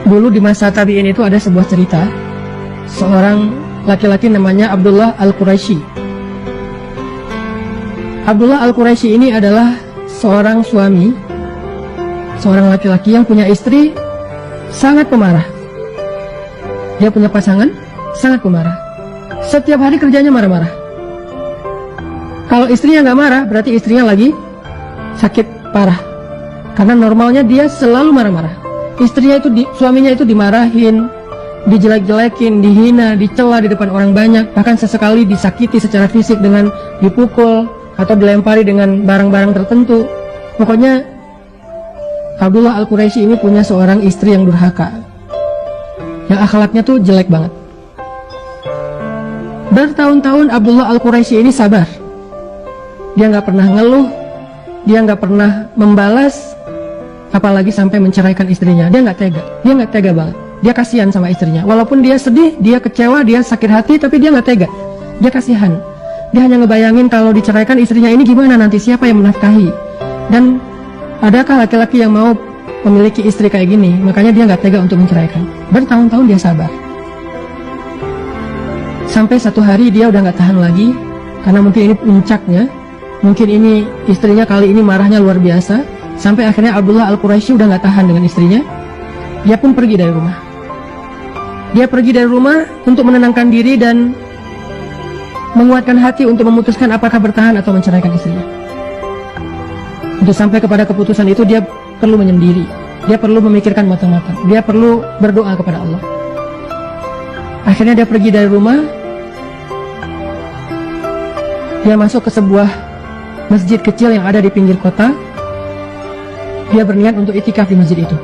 Dulu di masa tabi'in itu ada sebuah cerita, seorang laki-laki namanya Abdullah Al-Quraisy. Abdullah Al-Quraisy ini adalah seorang suami, seorang laki-laki yang punya istri sangat pemarah. Dia punya pasangan sangat pemarah. Setiap hari kerjanya marah-marah. Kalau istrinya nggak marah, berarti istrinya lagi sakit parah. Karena normalnya dia selalu marah-marah. Istrinya itu, suaminya itu dimarahin, dijelek-jelekin, dihina, dicela di depan orang banyak, bahkan sesekali disakiti secara fisik dengan dipukul atau dilempari dengan barang-barang tertentu. Pokoknya Abdullah Al-Quraisy ini punya seorang istri yang durhaka, yang akhlaknya tuh jelek banget. Bertahun-tahun Abdullah Al-Quraisy ini sabar. Dia nggak pernah ngeluh, dia nggak pernah membalas, apalagi sampai menceraikan istrinya. Dia nggak tega banget. Dia kasihan sama istrinya. Walaupun dia sedih, dia kecewa, dia sakit hati, tapi dia nggak tega. Dia kasihan. Dia hanya ngebayangin kalau diceraikan istrinya ini gimana nanti, siapa yang menafkahi. Dan adakah laki-laki yang mau memiliki istri kayak gini? Makanya dia nggak tega untuk menceraikan. Bertahun-tahun dia sabar. Sampai satu hari dia udah nggak tahan lagi, karena mungkin ini puncaknya, mungkin ini istrinya kali ini marahnya luar biasa. Sampai akhirnya Abdullah Al-Quraisy udah nggak tahan dengan istrinya. Dia pun pergi dari rumah. Dia pergi dari rumah untuk menenangkan diri dan menguatkan hati untuk memutuskan apakah bertahan atau menceraikan istrinya. Untuk sampai kepada keputusan itu dia perlu menyendiri. Dia perlu memikirkan matang-matang. Dia perlu berdoa kepada Allah. Akhirnya dia pergi dari rumah. Dia masuk ke sebuah masjid kecil yang ada di pinggir kota. Dia berniat untuk itikaf di masjid itu.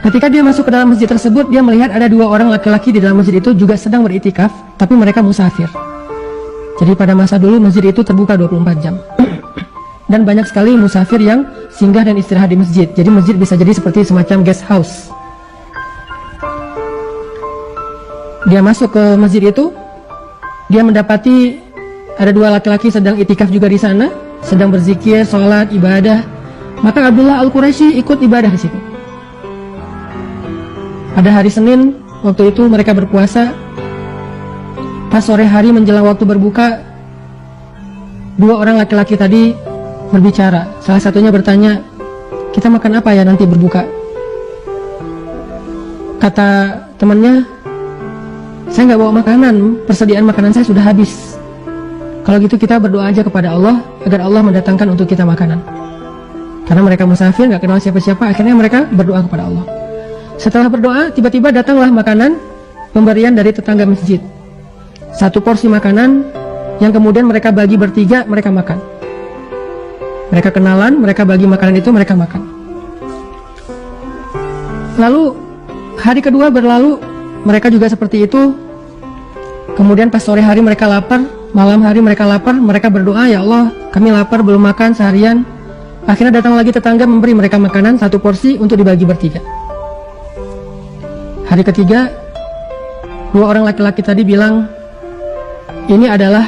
Ketika dia masuk ke dalam masjid tersebut, dia melihat ada dua orang laki-laki di dalam masjid itu juga sedang beritikaf, tapi mereka musafir. Jadi pada masa dulu masjid itu terbuka 24 jam. Dan banyak sekali musafir yang singgah dan istirahat di masjid. Jadi masjid bisa jadi seperti semacam guest house. Dia masuk ke masjid itu, dia mendapati ada dua laki-laki sedang itikaf juga di sana, sedang berzikir, sholat, ibadah. Maka Abdullah Al-Quraisy ikut ibadah di situ. Pada hari Senin, waktu itu mereka berpuasa. Pas sore hari menjelang waktu berbuka, dua orang laki-laki tadi berbicara. Salah satunya bertanya, kita makan apa ya nanti berbuka? Kata temannya, saya nggak bawa makanan, persediaan makanan saya sudah habis. Kalau gitu kita berdoa aja kepada Allah agar Allah mendatangkan untuk kita makanan. Karena mereka musafir, nggak kenal siapa-siapa, akhirnya mereka berdoa kepada Allah. Setelah berdoa, tiba-tiba datanglah makanan pemberian dari tetangga masjid. Satu porsi makanan yang kemudian mereka bagi bertiga, mereka makan. Mereka kenalan, mereka bagi makanan itu, mereka makan. Lalu hari kedua berlalu, mereka juga seperti itu. Kemudian pas sore hari mereka lapar, malam hari mereka lapar, mereka berdoa, ya Allah, kami lapar belum makan seharian. Akhirnya datang lagi tetangga memberi mereka makanan satu porsi untuk dibagi bertiga. Hari ketiga, dua orang laki-laki tadi bilang, ini adalah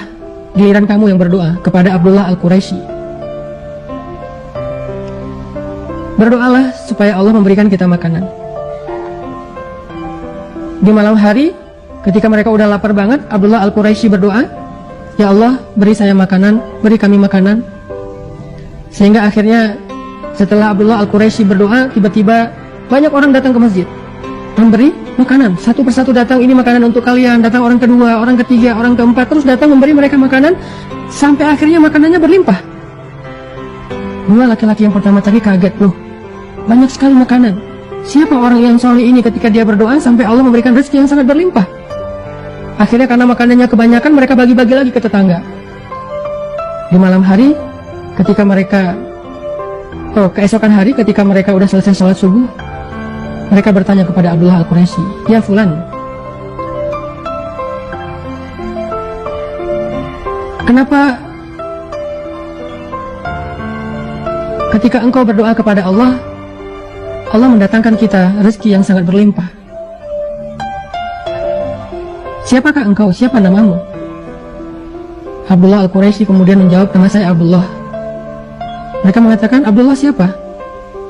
giliran kamu yang berdoa kepada Abdullah Al-Quraisy. Berdoalah supaya Allah memberikan kita makanan. Di malam hari, ketika mereka udah lapar banget, Abdullah Al-Quraisy berdoa, ya Allah, beri saya makanan, beri kami makanan. Sehingga akhirnya setelah Abdullah Al-Quraisy berdoa, tiba-tiba banyak orang datang ke masjid memberi makanan. Satu persatu datang, ini makanan untuk kalian. Datang orang kedua, orang ketiga, orang keempat, terus datang memberi mereka makanan sampai akhirnya makanannya berlimpah. Dua laki-laki yang pertama tadi kaget, loh, banyak sekali makanan. Siapa orang yang soleh ini ketika dia berdoa sampai Allah memberikan rezeki yang sangat berlimpah? Akhirnya karena makanannya kebanyakan, mereka bagi-bagi lagi ke tetangga. Di malam hari, ketika mereka, keesokan hari ketika mereka udah selesai sholat subuh, mereka bertanya kepada Abdullah Al-Quraisy, ya Fulan, kenapa ketika engkau berdoa kepada Allah, Allah mendatangkan kita rezeki yang sangat berlimpah? Siapakah engkau? Siapa namamu? Abdullah Al-Quraisy kemudian menjawab, nama saya Abdullah. Mereka mengatakan, Abdullah siapa?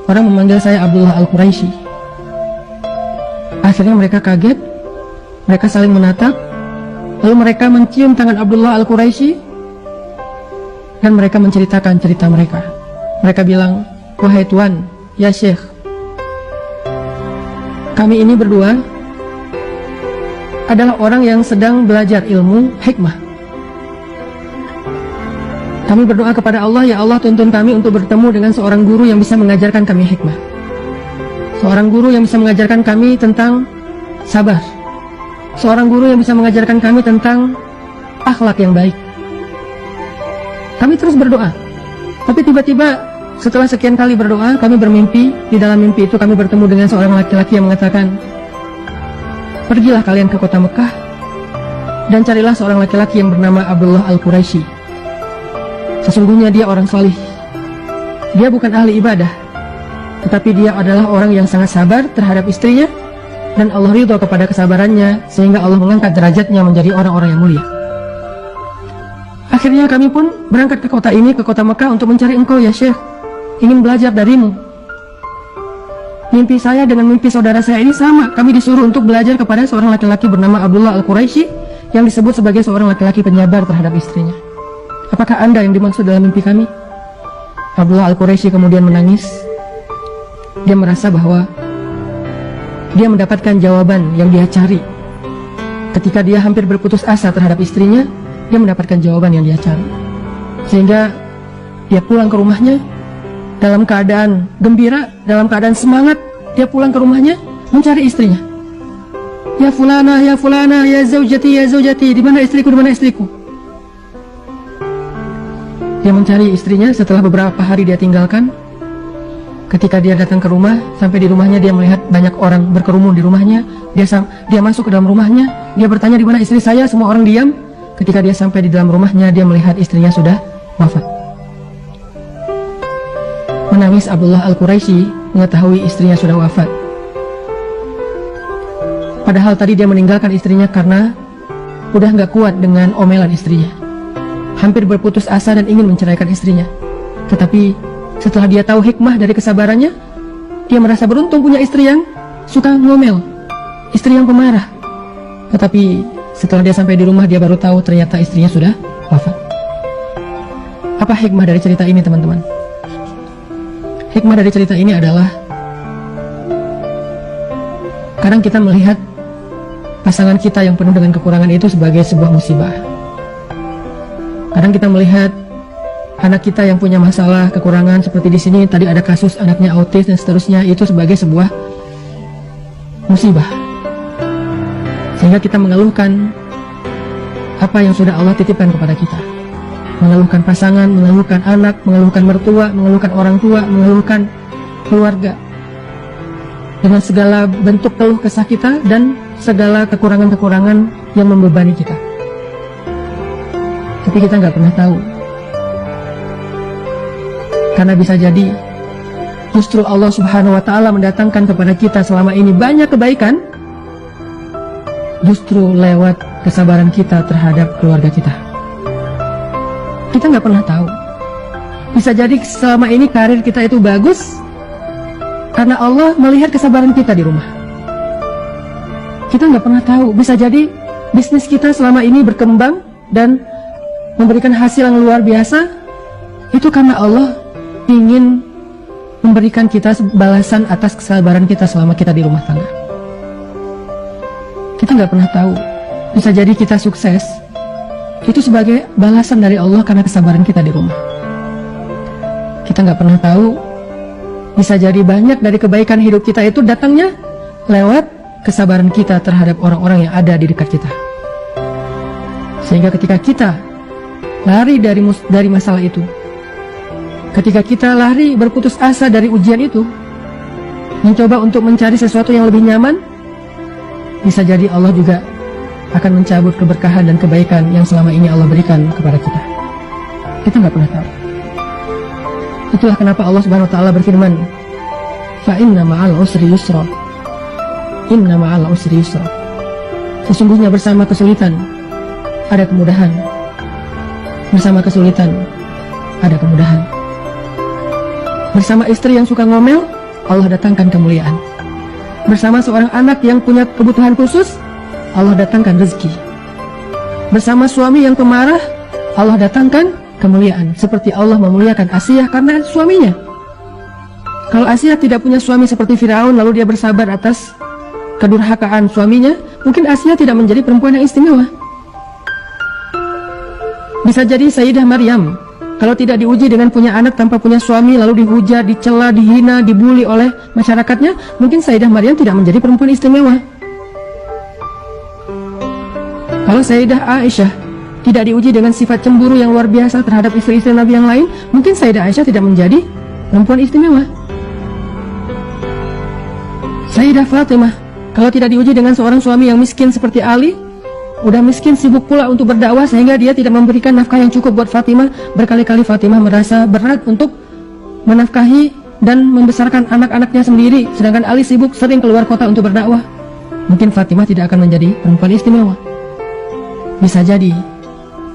Orang memanggil saya Abdullah Al-Quraisy. Akhirnya mereka kaget, mereka saling menatap, lalu mereka mencium tangan Abdullah Al-Quraisy dan mereka menceritakan cerita mereka. Mereka bilang, "Wahai Tuan, ya Syekh, kami ini berdua adalah orang yang sedang belajar ilmu hikmah. Kami berdoa kepada Allah, ya Allah tuntun kami untuk bertemu dengan seorang guru yang bisa mengajarkan kami hikmah. Seorang guru yang bisa mengajarkan kami tentang sabar. Seorang guru yang bisa mengajarkan kami tentang akhlak yang baik." Kami terus berdoa. Tapi tiba-tiba setelah sekian kali berdoa, kami bermimpi. Di dalam mimpi itu kami bertemu dengan seorang laki-laki yang mengatakan, "Pergilah kalian ke kota Mekah dan carilah seorang laki-laki yang bernama Abdullah Al-Quraisy. Sesungguhnya dia orang salih. Dia bukan ahli ibadah, tetapi dia adalah orang yang sangat sabar terhadap istrinya, dan Allah ridho kepada kesabarannya, sehingga Allah mengangkat derajatnya menjadi orang-orang yang mulia. Akhirnya kami pun berangkat ke kota ini, ke kota Mekah untuk mencari engkau ya Syekh, ingin belajar darimu. Mimpi saya dengan mimpi saudara saya ini sama. Kami disuruh untuk belajar kepada seorang laki-laki bernama Abdullah Al-Quraisy yang disebut sebagai seorang laki-laki penyabar terhadap istrinya. Apakah Anda yang dimaksud dalam mimpi kami?" Abdullah Al-Quraisy kemudian menangis. Dia merasa bahwa dia mendapatkan jawaban yang dia cari. Ketika dia hampir berputus asa terhadap istrinya, dia mendapatkan jawaban yang dia cari. Sehingga dia pulang ke rumahnya dalam keadaan gembira, dalam keadaan semangat. Dia pulang ke rumahnya mencari istrinya. "Ya fulana, ya zaujati, di mana istriku, di mana istriku?" Dia mencari istrinya. Setelah beberapa hari dia tinggalkan, ketika dia datang ke rumah, sampai di rumahnya dia melihat banyak orang berkerumun di rumahnya. Dia masuk ke dalam rumahnya, dia bertanya, "Di mana istri saya?" Semua orang diam. Ketika dia sampai di dalam rumahnya, dia melihat istrinya sudah wafat. Menangis Abdullah Al-Quraisy mengetahui istrinya sudah wafat. Padahal tadi dia meninggalkan istrinya karena udah gak kuat dengan omelan istrinya. Hampir berputus asa dan ingin menceraikan istrinya. Tetapi setelah dia tahu hikmah dari kesabarannya, dia merasa beruntung punya istri yang suka ngomel, istri yang pemarah. Tetapi setelah dia sampai di rumah, dia baru tahu ternyata istrinya sudah wafat. Apa hikmah dari cerita ini, teman-teman? Hikmah dari cerita ini adalah kadang kita melihat pasangan kita yang penuh dengan kekurangan itu sebagai sebuah musibah. Kadang kita melihat anak kita yang punya masalah, kekurangan, seperti di sini tadi ada kasus anaknya autis dan seterusnya, itu sebagai sebuah musibah. Sehingga kita mengeluhkan apa yang sudah Allah titipkan kepada kita. Mengeluhkan pasangan, mengeluhkan anak, mengeluhkan mertua, mengeluhkan orang tua, mengeluhkan keluarga. Dengan segala bentuk keluh kesah kita dan segala kekurangan-kekurangan yang membebani kita. Tapi kita nggak pernah tahu. Karena bisa jadi justru Allah Subhanahu wa Ta'ala mendatangkan kepada kita selama ini banyak kebaikan, justru lewat kesabaran kita terhadap keluarga kita. Kita nggak pernah tahu. Bisa jadi selama ini karir kita itu bagus karena Allah melihat kesabaran kita di rumah. Kita nggak pernah tahu. Bisa jadi bisnis kita selama ini berkembang dan memberikan hasil yang luar biasa, itu karena Allah ingin memberikan kita balasan atas kesabaran kita selama kita di rumah tangga. Kita nggak pernah tahu. Bisa jadi kita sukses itu sebagai balasan dari Allah karena kesabaran kita di rumah. Kita nggak pernah tahu. Bisa jadi banyak dari kebaikan hidup kita itu datangnya lewat kesabaran kita terhadap orang-orang yang ada di dekat kita. Sehingga ketika kita lari dari masalah itu, ketika kita lari berputus asa dari ujian itu, mencoba untuk mencari sesuatu yang lebih nyaman, bisa jadi Allah juga akan mencabut keberkahan dan kebaikan yang selama ini Allah berikan kepada kita. Kita nggak pernah tahu. Itulah kenapa Allah Subhanahu wa Ta'ala berfirman, "Fa inna ma'al usri yusra." Inna ma'al usri yusra. Sesungguhnya bersama kesulitan ada kemudahan. Bersama kesulitan ada kemudahan. Bersama istri yang suka ngomel, Allah datangkan kemuliaan. Bersama seorang anak yang punya kebutuhan khusus, Allah datangkan rezeki. Bersama suami yang pemarah, Allah datangkan kemuliaan. Seperti Allah memuliakan Asiyah karena suaminya. Kalau Asiyah tidak punya suami seperti Firaun, lalu dia bersabar atas kedurhakaan suaminya, mungkin Asiyah tidak menjadi perempuan yang istimewa. Bisa jadi Sayyidah Maryam, kalau tidak diuji dengan punya anak tanpa punya suami, lalu dihujat, dicela, dihina, dibully oleh masyarakatnya, mungkin Sayyidah Maryam tidak menjadi perempuan istimewa. Kalau Sayyidah Aisyah tidak diuji dengan sifat cemburu yang luar biasa terhadap istri-istri Nabi yang lain, mungkin Sayyidah Aisyah tidak menjadi perempuan istimewa. Sayyidah Fatimah, kalau tidak diuji dengan seorang suami yang miskin seperti Ali, udah miskin, sibuk pula untuk berdakwah sehingga dia tidak memberikan nafkah yang cukup buat Fatimah. Berkali-kali Fatimah merasa berat untuk menafkahi dan membesarkan anak-anaknya sendiri, sedangkan Ali sibuk sering keluar kota untuk berdakwah. Mungkin Fatimah tidak akan menjadi perempuan istimewa. Bisa jadi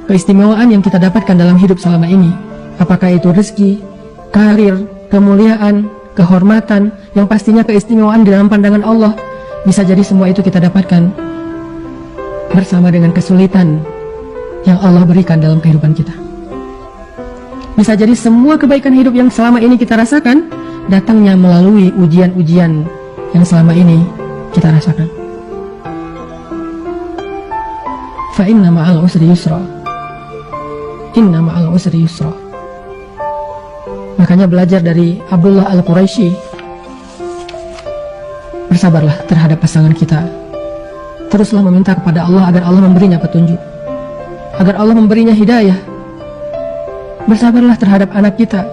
keistimewaan yang kita dapatkan dalam hidup selama ini, apakah itu rezeki, karir, kemuliaan, kehormatan, yang pastinya keistimewaan di dalam pandangan Allah, bisa jadi semua itu kita dapatkan bersama dengan kesulitan yang Allah berikan dalam kehidupan kita. Bisa jadi semua kebaikan hidup yang selama ini kita rasakan datangnya melalui ujian-ujian yang selama ini kita rasakan. Fa inna ma'al usri yusra. Inna ma'al usri yusra. Makanya belajar dari Abdullah Al-Quraisy, bersabarlah terhadap pasangan kita. Teruslah meminta kepada Allah agar Allah memberinya petunjuk, agar Allah memberinya hidayah. Bersabarlah terhadap anak kita.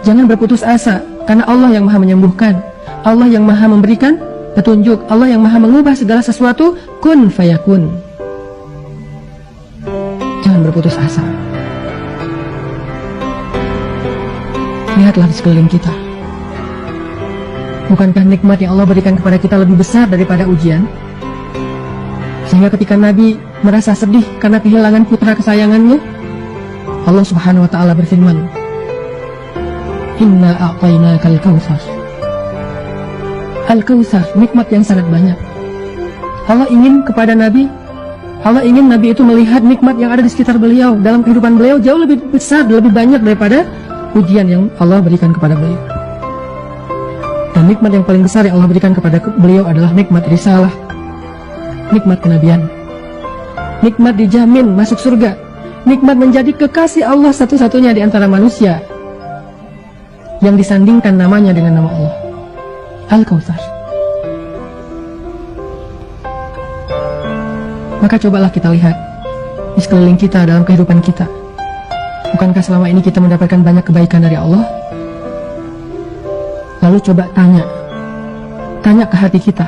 Jangan berputus asa, karena Allah yang maha menyembuhkan, Allah yang maha memberikan petunjuk, Allah yang maha mengubah segala sesuatu. Kun fayakun. Jangan berputus asa. Lihatlah di sekeliling kita. Bukankah nikmat yang Allah berikan kepada kita lebih besar daripada ujian? Sehingga ketika Nabi merasa sedih karena kehilangan putra kesayangannya, Allah Subhanahu wa ta'ala berfirman, Inna a'tainakal kautsar. Al-Kautsar, nikmat yang sangat banyak. Allah ingin kepada Nabi, Allah ingin Nabi itu melihat nikmat yang ada di sekitar beliau, dalam kehidupan beliau jauh lebih besar, lebih banyak daripada ujian yang Allah berikan kepada beliau. Dan nikmat yang paling besar yang Allah berikan kepada beliau adalah nikmat risalah, nikmat kenabian, nikmat dijamin masuk surga, nikmat menjadi kekasih Allah satu-satunya di antara manusia yang disandingkan namanya dengan nama Allah, Al-Kautsar. Maka cobalah kita lihat di sekeliling kita, dalam kehidupan kita. Bukankah selama ini kita mendapatkan banyak kebaikan dari Allah? Lalu coba tanya ke hati kita,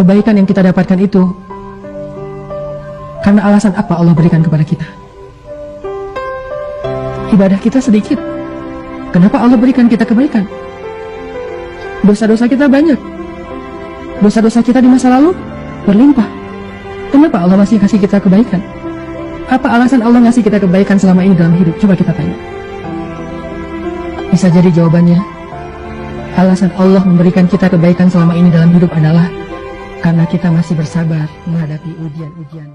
kebaikan yang kita dapatkan itu karena alasan apa Allah berikan kepada kita? Ibadah kita sedikit, kenapa Allah berikan kita kebaikan? Dosa-dosa kita banyak, dosa-dosa kita di masa lalu berlimpah, kenapa Allah masih kasih kita kebaikan? Apa alasan Allah ngasih kita kebaikan selama ini dalam hidup? Coba kita tanya. Bisa jadi jawabannya, alasan Allah memberikan kita kebaikan selama ini dalam hidup adalah karena kita masih bersabar menghadapi ujian-ujian.